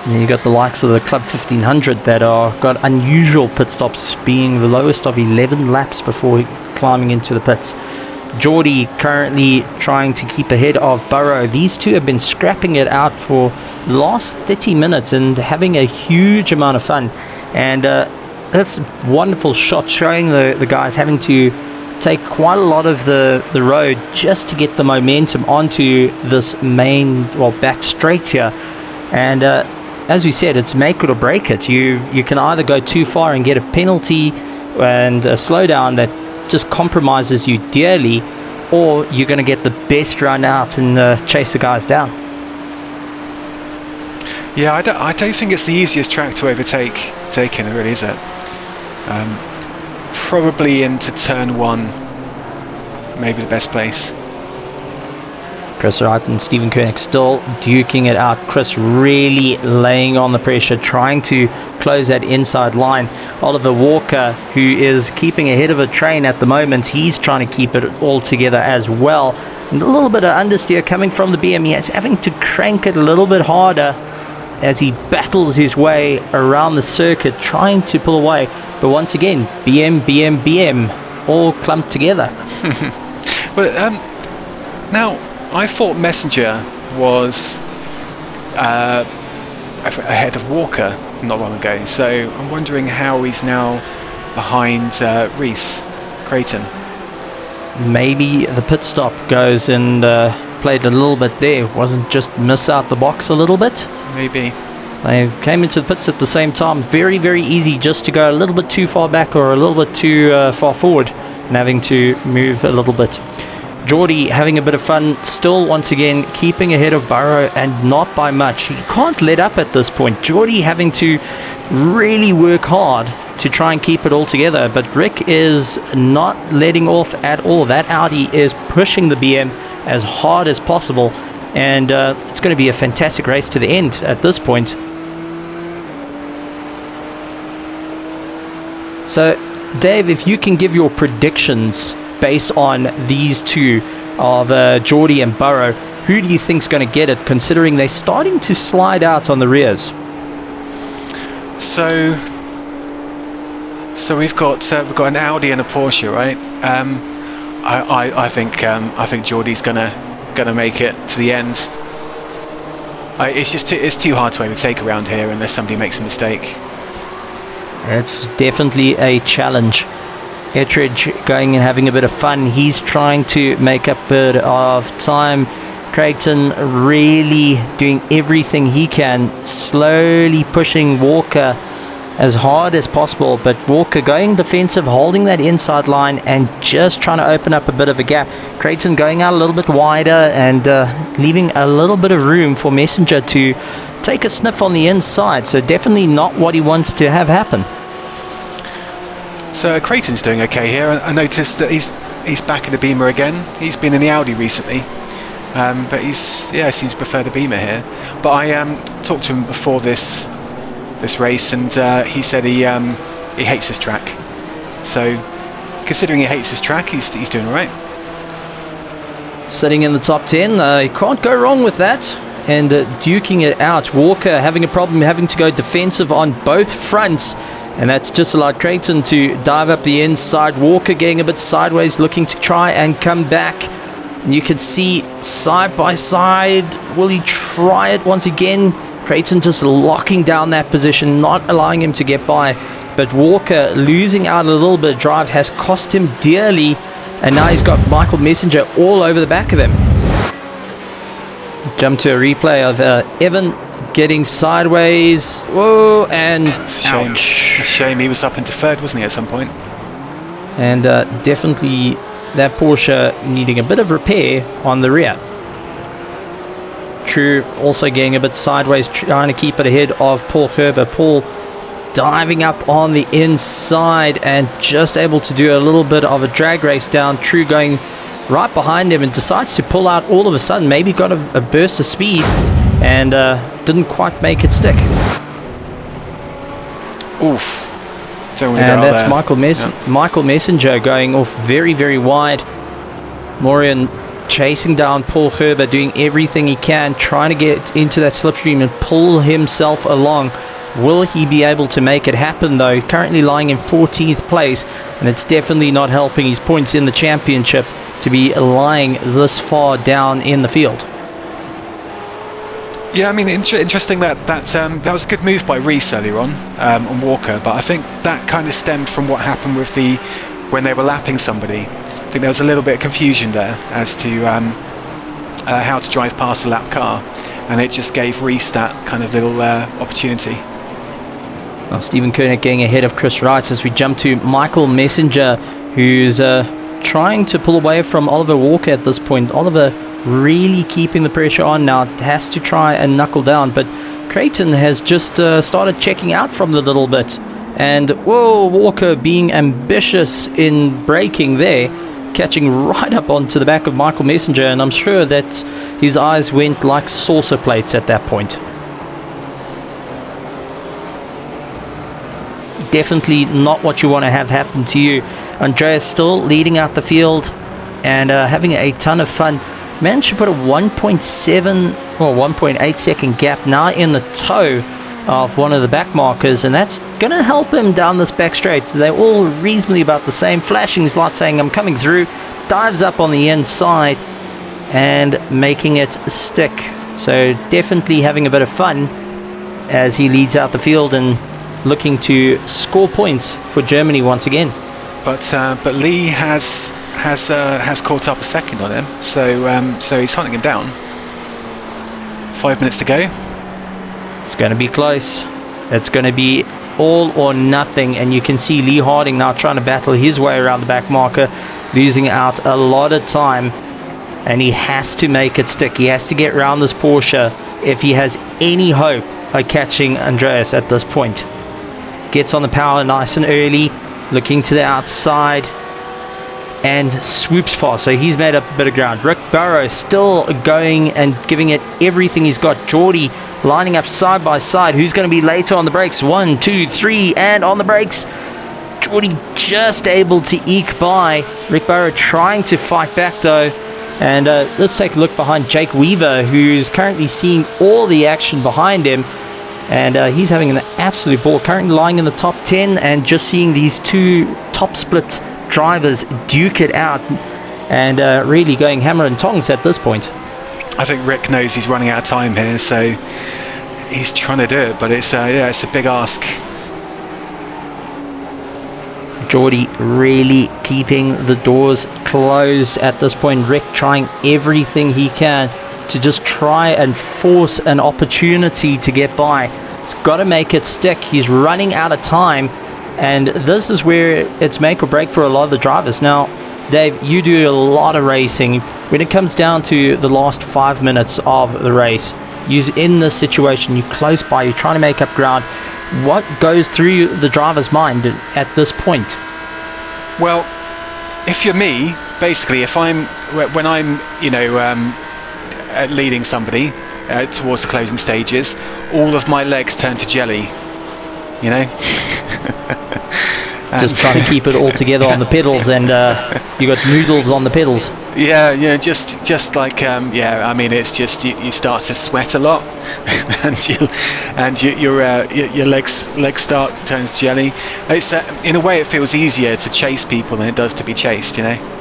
And you got the likes of the Club 1500 that are got unusual pit stops, being the lowest of 11 laps before climbing into the pits. Geordie currently trying to keep ahead of Burrow. These two have been scrapping it out for the last 30 minutes and having a huge amount of fun. And that's a wonderful shot showing the guys having to take quite a lot of the road just to get the momentum onto this main, well, back straight here. And as we said, it's make it or break it. You can either go too far and get a penalty and a slowdown that just compromises you dearly, or you're going to get the best run out and chase the guys down. Yeah, I don't think it's the easiest track to overtake in, really, is it? Probably into turn 1, maybe the best place. Chris Wright and Stephen Koenig still duking it out. Chris really laying on the pressure, trying to close that inside line. Oliver Walker, who is keeping ahead of a train at the moment, he's trying to keep it all together as well. And a little bit of understeer coming from the BM. He's having to crank it a little bit harder as he battles his way around the circuit, trying to pull away. But once again, BM, all clumped together. Well, now, I thought Messenger was ahead of Walker not long ago, so I'm wondering how he's now behind Reese Creighton. Maybe the pit stop goes and played a little bit there. Wasn't just miss out the box a little bit? Maybe. They came into the pits at the same time. Very, very easy just to go a little bit too far back or a little bit too far forward and having to move a little bit. Geordie having a bit of fun, still once again keeping ahead of Burrow, and not by much. He can't let up at this point. Geordie having to really work hard to try and keep it all together, but Rick is not letting off at all. That Audi is pushing the BM as hard as possible, and it's going to be a fantastic race to the end at this point. So Dave, if you can give your predictions based on these two of Geordie and Burrow, who do you think's going to get it, considering they're starting to slide out on the rears? So we've got an Audi and a Porsche, right? I think Geordie's gonna make it to the end. It's too hard to overtake around here unless somebody makes a mistake. It's definitely a challenge. Ettridge going and having a bit of fun. He's trying to make up a bit of time. Creighton really doing everything he can, slowly pushing Walker as hard as possible, but Walker going defensive, holding that inside line and just trying to open up a bit of a gap. Creighton going out a little bit wider and leaving a little bit of room for Messenger to take a sniff on the inside, so definitely not what he wants to have happen. So Creighton's doing okay here. I noticed that he's back in the Beamer again. He's been in the Audi recently, but seems to prefer the Beamer here. But I talked to him before this race, and he said he hates this track. So considering he hates this track, he's doing all right. Sitting in the top 10, you can't go wrong with that. And duking it out. Walker having a problem having to go defensive on both fronts. And that's just allowed Creighton to dive up the inside. Walker getting a bit sideways, looking to try and come back. And you can see side by side. Will he try it once again? Creighton just locking down that position, not allowing him to get by. But Walker losing out a little bit of drive has cost him dearly. And now he's got Michael Messenger all over the back of him. Jump to a replay of Evan getting sideways. Whoa, and ouch. A shame he was up into third, wasn't he, at some point? And definitely that Porsche needing a bit of repair on the rear. True also getting a bit sideways, trying to keep it ahead of Paul Gerber. Paul diving up on the inside and just able to do a little bit of a drag race down. True going right behind him and decides to pull out all of a sudden. Maybe got a burst of speed. and didn't quite make it stick. Oof. Don't want to And go out that's there. Michael Messenger going off very, very wide. Morian chasing down Paul Gerber, doing everything he can, trying to get into that slipstream and pull himself along. Will he be able to make it happen though? Currently lying in 14th place, and it's definitely not helping his points in the championship to be lying this far down in the field. Yeah, I mean, interesting that was a good move by Reese earlier on Walker, but I think that kind of stemmed from what happened with when they were lapping somebody. I think there was a little bit of confusion there as to how to drive past the lap car, and it just gave Reese that kind of little opportunity. Now Stephen Koenig getting ahead of Chris Wright as we jump to Michael Messenger, who's trying to pull away from Oliver Walker at this point. Oliver really keeping the pressure on now, has to try and knuckle down, but Creighton has just started checking out from the little bit, and whoa, Walker being ambitious in braking there, catching right up onto the back of Michael Messenger, and I'm sure that his eyes went like saucer plates at that point. Definitely not what you want to have happen to you. Andreas still leading out the field and having a ton of fun. Managed to put a 1.7 or 1.8 second gap now in the toe of one of the back markers, and that's going to help him down this back straight. They're all reasonably about the same. Flashing his light saying I'm coming through, dives up on the inside and making it stick. So definitely having a bit of fun as he leads out the field and looking to score points for Germany once again. But Lee has caught up a second on him, so he's hunting him down. 5 minutes to go. It's going to be close. It's going to be all or nothing, and you can see Lee Harding now trying to battle his way around the back marker, losing out a lot of time, and he has to make it stick. He has to get around this Porsche if he has any hope of catching Andreas at this point. Gets on the power nice and early, looking to the outside and swoops past, so he's made up a bit of ground. Rick Burrow still going and giving it everything he's got. Geordie lining up side by side. Who's going to be later on the brakes? 1, 2, 3, and on the brakes. Geordie just able to eke by. Rick Burrow trying to fight back though. And let's take a look behind Jake Weaver, who's currently seeing all the action behind him. And he's having an absolute ball, currently lying in the top 10 and just seeing these two top split drivers duke it out and really going hammer and tongs at this point. I think Rick knows he's running out of time here, so he's trying to do it, but it's it's a big ask. Geordie really keeping the doors closed at this point. Rick trying everything he can to just try and force an opportunity to get by. He's got to make it stick. He's running out of time, and this is where it's make or break for a lot of the drivers. Now, Dave, you do a lot of racing. When it comes down to the last 5 minutes of the race, you're in this situation, you're close by, you're trying to make up ground. What goes through the driver's mind at this point? Well, if you're me, basically, when I'm leading somebody towards the closing stages, all of my legs turn to jelly, you know. Just trying to keep it all together on the pedals, and you got noodles on the pedals. Yeah, just like I mean, it's just you start to sweat a lot, and your legs start turning to jelly. It's in a way it feels easier to chase people than it does to be chased, you know.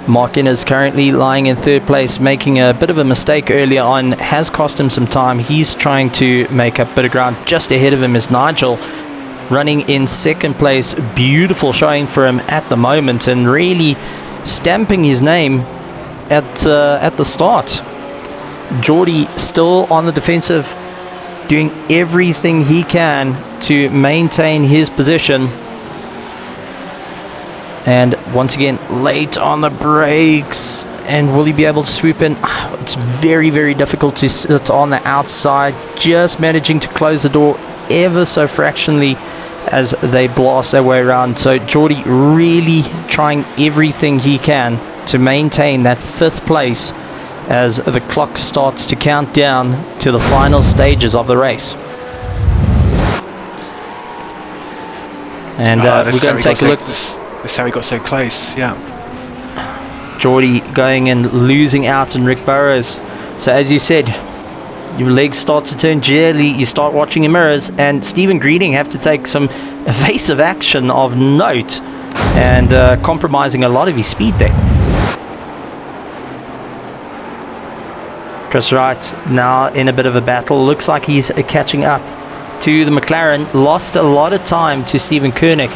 Mark Innis currently lying in third place, making a bit of a mistake earlier on, has cost him some time. He's trying to make up a bit of ground. Just ahead of him is Nigel, running in second place. Beautiful showing for him at the moment, and really stamping his name at the start. Geordie still on the defensive, doing everything he can to maintain his position. And once again, late on the brakes. And will he be able to swoop in? It's very, very difficult to sit on the outside. Just managing to close the door ever so fractionally as they blast their way around. So Geordie really trying everything he can to maintain that fifth place as the clock starts to count down to the final stages of the race. And we're going to take a look. This is how he got so close, yeah. Geordie going and losing out on Rick Burrows. So as you said, your legs start to turn jelly, you start watching your mirrors, and Stephen Greening have to take some evasive action of note and compromising a lot of his speed there. Chris Wright now in a bit of a battle. Looks like he's catching up to the McLaren. Lost a lot of time to Stephen Koenig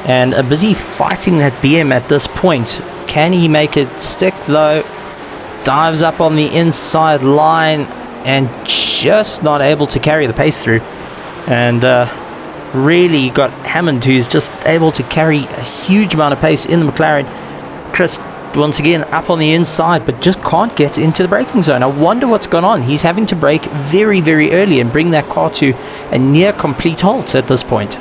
and busy fighting that BM at this point. Can he make it stick though? Dives up on the inside line and just not able to carry the pace through. And really got Hammond, who's just able to carry a huge amount of pace in the McLaren. Chris once again up on the inside, but just can't get into the braking zone. I wonder what's going on. He's having to brake very, very early and bring that car to a near complete halt at this point.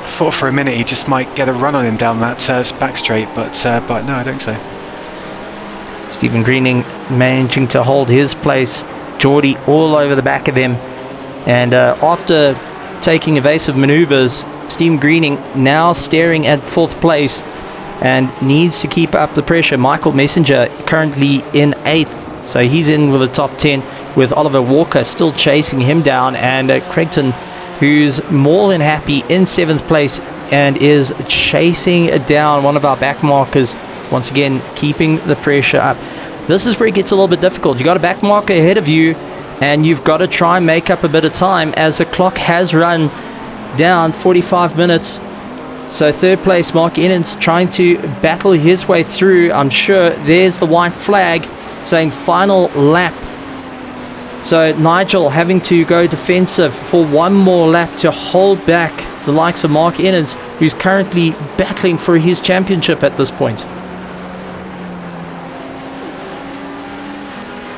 Thought for a minute he just might get a run on him down that back straight, but no, I don't think so. Stephen Greening managing to hold his place. Geordie all over the back of him, and after taking evasive maneuvers, Stephen Greening now staring at 4th place and needs to keep up the pressure. Michael Messenger currently in 8th, so he's in with the top 10, with Oliver Walker still chasing him down, and Craigton, who's more than happy in 7th place and is chasing down one of our backmarkers, once again keeping the pressure up. This is where it gets a little bit difficult. You got a backmarker ahead of you and you've got to try and make up a bit of time, as the clock has run down 45 minutes. So 3rd place Mark Innis trying to battle his way through. I'm sure there's the white flag saying final lap. So Nigel having to go defensive for one more lap to hold back the likes of Mark Innis, who's currently battling for his championship at this point.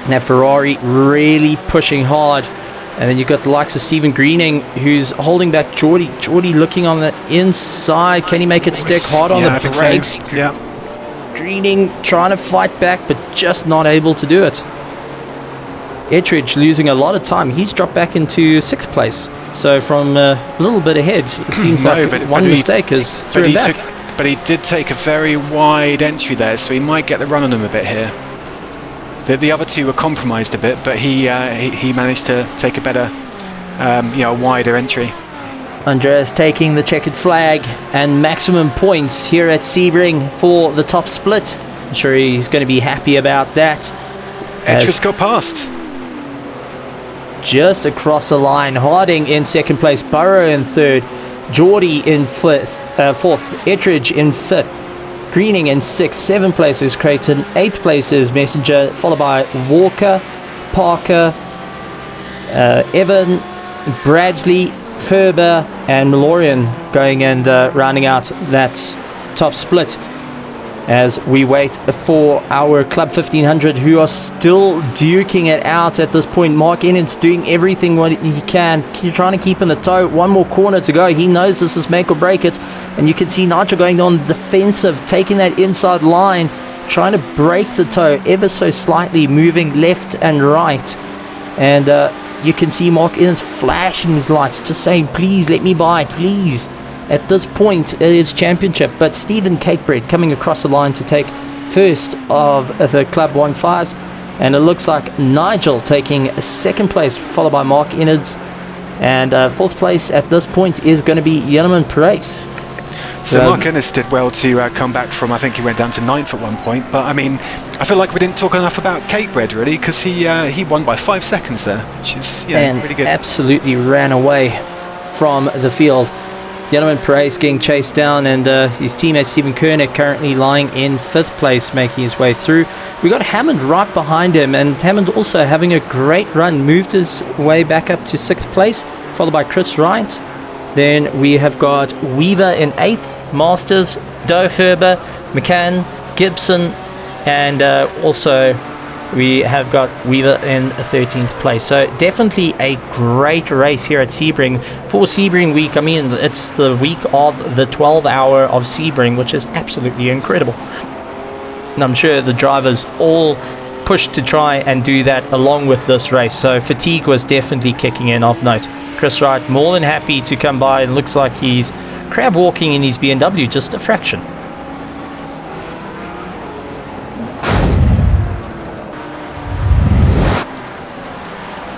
Now Ferrari really pushing hard, and then you've got the likes of Stephen Greening who's holding back Geordie. Geordie looking on the inside. Can he make it stick hard on the brakes? So. Yeah. Greening trying to fight back, but just not able to do it. Ettridge losing a lot of time. He's dropped back into 6th place. So from a little bit ahead, it seems like one mistake has thrown him back. But he did take a very wide entry there, so he might get the run on him a bit here. The other two were compromised a bit, but he managed to take a better, wider entry. Andreas taking the checkered flag and maximum points here at Sebring for the top split. I'm sure he's going to be happy about that. Etris got past. Just across the line. Harding in 2nd place, Burrow in 3rd, Geordie in 4th, Ettridge in 5th. Greening in 6th, 7th place is Creighton, 8th place is Messenger, followed by Walker, Parker, Evan, Bradley, Herber and Malorian going and rounding out that top split, as we wait for our Club 1500, who are still duking it out at this point. Mark Innis doing everything what he can, trying to keep in the tow. One more corner to go. He knows this is make or break it, and you can see Nigel going on the defensive, taking that inside line, trying to break the tow ever so slightly, moving left and right. And you can see Mark Innis flashing his lights, just saying, please let me by, please. At this point, it is championship, but Stephen Cakebread coming across the line to take 1st of the Club 15s, and it looks like Nigel taking 2nd place, followed by Mark Innis, and 4th place at this point is going to be Yelman Perez. So Mark Innis did well to come back from, I think he went down to 9th at one point, but I mean, I feel like we didn't talk enough about Cakebread really, because he won by 5 seconds there, which is really good. Absolutely ran away from the field. Yellowman Perez getting chased down, and his teammate Stephen Koenig currently lying in 5th place, making his way through. We got Hammond right behind him, and Hammond also having a great run, moved his way back up to 6th place, followed by Chris Wright. Then we have got Weaver in 8th, Masters, Doe Herber, McCann, Gibson, and also we have got Weaver in 13th place. So definitely a great race here at Sebring. For Sebring week, I mean, it's the week of the 12 hour of Sebring, which is absolutely incredible. And I'm sure the drivers all pushed to try and do that along with this race. So fatigue was definitely kicking in off note. Chris Wright more than happy to come by, and looks like he's crab walking in his BMW just a fraction.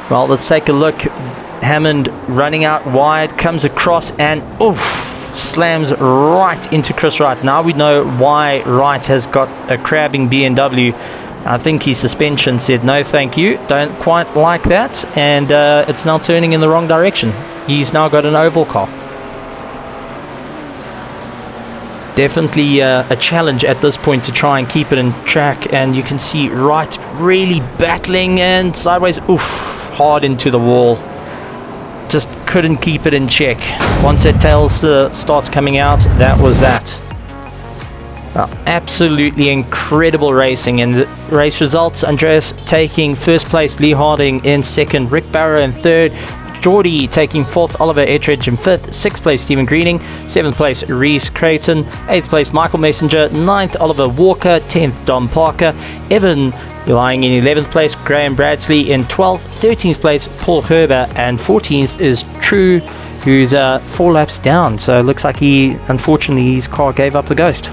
Well, let's take a look. Hammond running out wide, comes across and oof, slams right into Chris Wright. Now we know why Wright has got a crabbing BMW. I think his suspension said no thank you, don't quite like that, and it's now turning in the wrong direction. He's now got an oval car. Definitely a challenge at this point to try and keep it in track, and you can see Wright really battling and sideways, oof, hard into the wall. Just couldn't keep it in check. Once that tail starts coming out, that was that. Well, absolutely incredible racing. And the race results, Andreas taking first place, Lee Harding in second, Rick Barrow in third, Geordie taking fourth, Oliver Ettridge in fifth, sixth place Stephen Greening, seventh place Reese Creighton, eighth place Michael Messenger, ninth Oliver Walker, 10th Dom Parker, Evan lying in 11th place, Graham Bradsley in 12th, 13th place Paul Herber, and 14th is True, who's 4 laps down. So it looks like unfortunately his car gave up the ghost.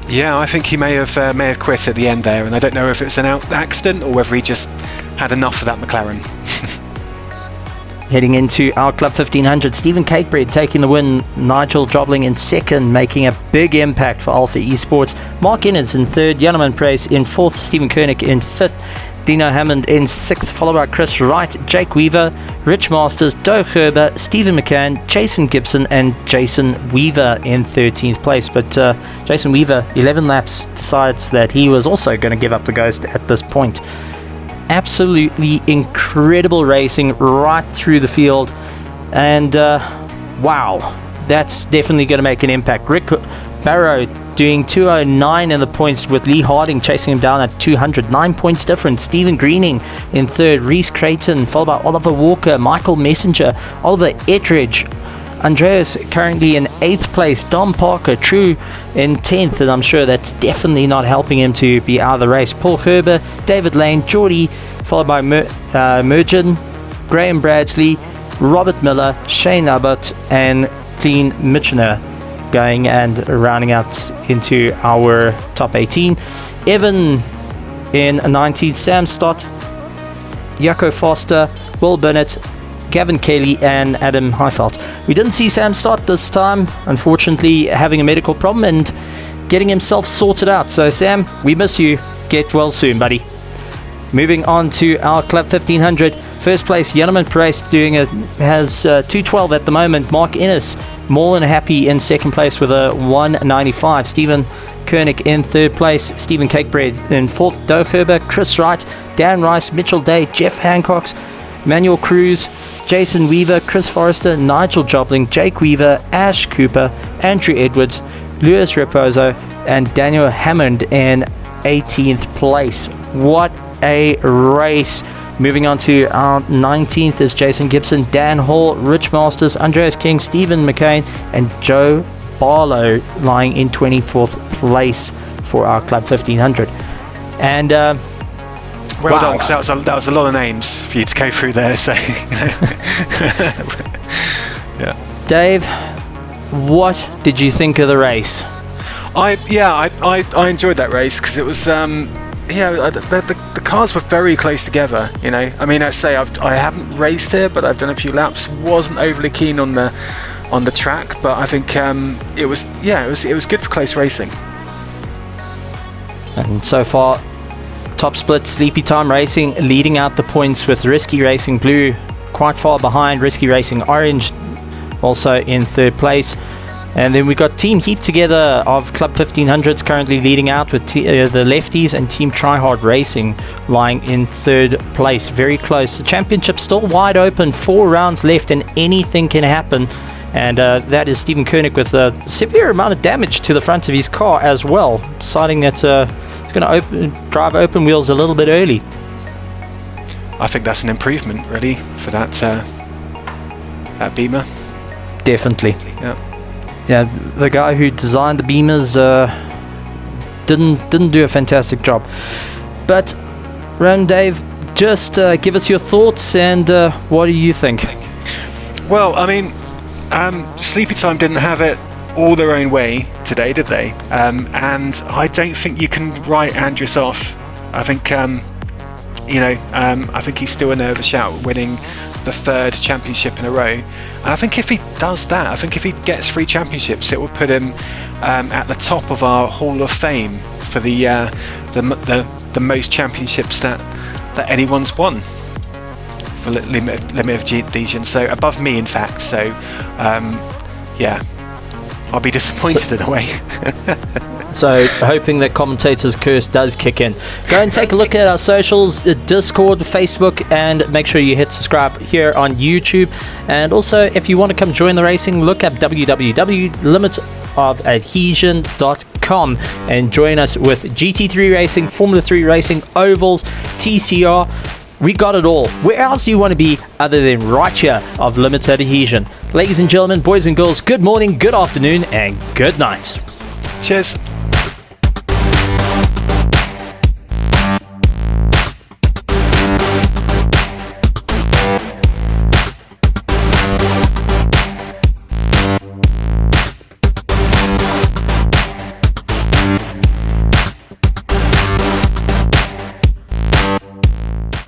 Yeah, I think he may have quit at the end there, and I don't know if it's an accident or whether he just had enough of that McLaren. Heading into our Club 1500, Stephen Catebread taking the win, Nigel Jobling in second, making a big impact for Alpha Esports. Mark Innis in third, Jan Price in fourth, Stephen Koenig in fifth, Dino Hammond in sixth, followed by Chris Wright, Jake Weaver, Rich Masters, Doug Herber, Stephen McCann, Jason Gibson, and Jason Weaver in 13th place. But Jason Weaver, 11 laps, decides that he was also going to give up the ghost at this point. Absolutely incredible racing right through the field, and wow, that's definitely going to make an impact. Rick Barrow doing 209 in the points, with Lee Harding chasing him down at 200, 9 points difference. Stephen Greening in third, Reese Creighton followed by Oliver Walker, Michael Messenger, Oliver Ettridge, Andreas currently in 8th place, Dom Parker, True in 10th, and I'm sure that's definitely not helping him to be out of the race. Paul Herber, David Lane, Geordie, followed by Mergen, Graham Bradsley, Robert Miller, Shane Abbott, and Clean Mitchener going and rounding out into our top 18. Evan in 19th, Sam Stott, Jaco Foster, Will Bennett, Gavin Kelly, and Adam Heifeld. We didn't see Sam Stott this time, unfortunately having a medical problem and getting himself sorted out. So Sam, we miss you. Get well soon, buddy. Moving on to our Club 1500. First place, Janneman Price has 212 at the moment. Mark Innis more than happy in second place with a 195. Stephen Koenig in third place. Stephen Catebread in fourth. Doug Herber, Chris Wright, Dan Rice, Mitchell Day, Jeff Hancock, Manuel Cruz, Jason Weaver, Chris Forrester, Nigel Jobling, Jake Weaver, Ash Cooper, Andrew Edwards, Lewis Reposo, and Daniel Hammond in 18th place. What a race. Moving on to our 19th is Jason Gibson, Dan Hall, Rich Masters, Andreas King, Stephen McCain, and Joe Barlow lying in 24th place for our Club 1500. And well wow. done, because that was a lot of names for you to go through there. So, yeah. Dave, what did you think of the race? I enjoyed that race because it was the cars were very close together. You know, I mean, I haven't raced here, but I've done a few laps. Wasn't overly keen on the track, but I think it was good for close racing. And so far, top split, Sleepy Time Racing leading out the points, with Risky Racing Blue quite far behind, Risky Racing Orange also in third place. And then we got Team Heap Together of Club 1500s currently leading out with the Lefties, and Team Tryhard Racing lying in third place. Very close. The championship still wide open, 4 rounds left and anything can happen. And that is Stephen Koenig with a severe amount of damage to the front of his car as well, deciding that he's going to drive open wheels a little bit early. I think that's an improvement, really, for that Beamer. Definitely. Yeah. Yeah, the guy who designed the Beamers didn't do a fantastic job. But Ron, Dave, just give us your thoughts, and what do you think? Well, I mean, Sleepy Time didn't have it all their own way today, did they? And I don't think you can write Andres off. I think, I think he's still in there with a shout, winning the 3rd championship in a row. And I think if he does that, I think if he gets 3 championships, it will put him at the top of our Hall of Fame for the most championships that anyone's won for limited Adhesion. So above me, in fact. So yeah, I'll be disappointed in a way. So hoping that commentator's curse does kick in. Go and take a look at our socials, Discord, Facebook, and make sure you hit subscribe here on YouTube. And also, if you want to come join the racing, look up www.limitofadhesion.com and join us with GT3 racing, Formula 3 racing, ovals, TCR. We got it all. Where else do you want to be other than right here of Limited Adhesion? Ladies and gentlemen, boys and girls, good morning, good afternoon, and good night. Cheers.